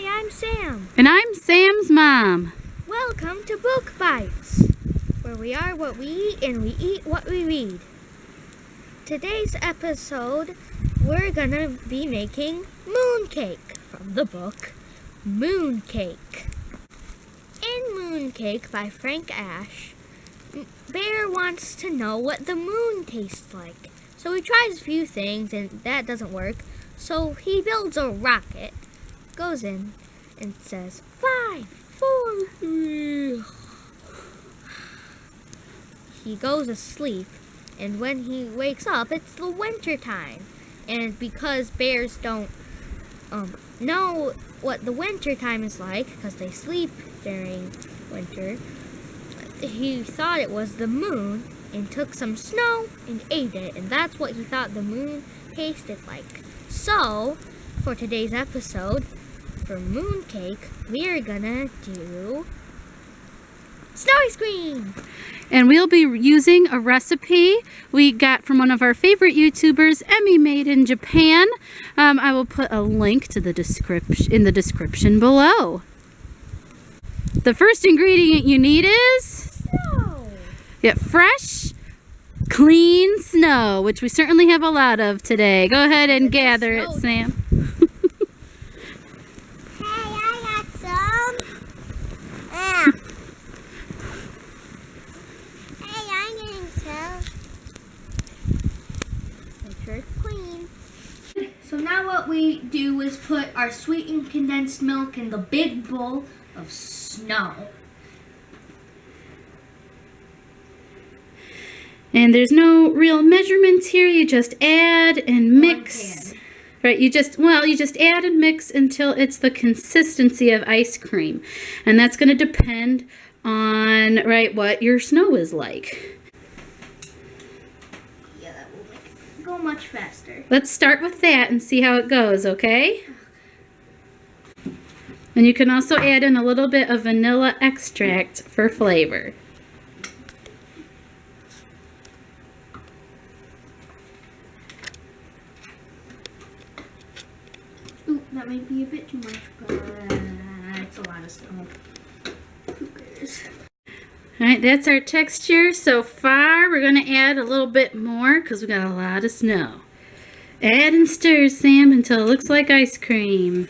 Hi, I'm Sam. And I'm Sam's mom. Welcome to Book Bites, where we are what we eat and we eat what we read. Today's episode, we're gonna be making Mooncake from the book Mooncake. In Mooncake by Frank Asch, Bear wants to know what the moon tastes like. So he tries a few things and that doesn't work. So he builds a rocket, goes in, and says, 5, 4, 3. He goes asleep, and when he wakes up, it's the winter time. And because bears don't know what the winter time is like, because they sleep during winter, he thought it was the moon and took some snow and ate it, and that's what he thought the moon tasted like. So, for today's episode, for Mooncake, we're gonna do snow ice cream! And we'll be using a recipe we got from one of our favorite YouTubers, Emmy Made in Japan. I will put a link to the in the description below. The first ingredient you need is Snow! get fresh, clean snow, which we certainly have a lot of today. Go ahead and gather it, Sam. Hey, I got some. Yeah. Hey, I'm getting some. Make sure it's clean. So now what we do is put our sweetened condensed milk in the big bowl of snow. And there's no real measurements here. You just add and mix. Right, you just add and mix until it's the consistency of ice cream. And that's going to depend on, right, what your snow is like. Yeah, that will make it go much faster. Let's start with that and see how it goes, okay? And you can also add in a little bit of vanilla extract for flavor. Ooh, that might be a bit too much, but it's a lot of snow. Who cares? Alright, that's our texture so far. We're going to add a little bit more because we got a lot of snow. Add and stir, Sam, until it looks like ice cream.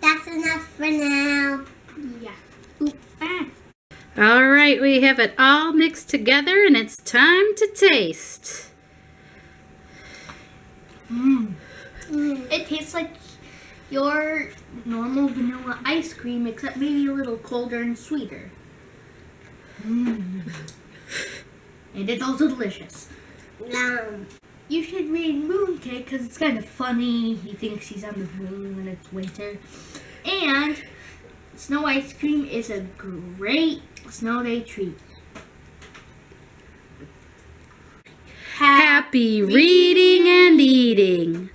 That's enough for now. Yeah. Ooh, ah. Alright, we have it all mixed together and it's time to taste. It tastes like your normal vanilla ice cream, except maybe a little colder and sweeter. And it's also delicious. You should read Mooncake because it's kind of funny. He thinks he's on the moon when it's winter. And snow ice cream is a great snow day treat. Happy reading and eating.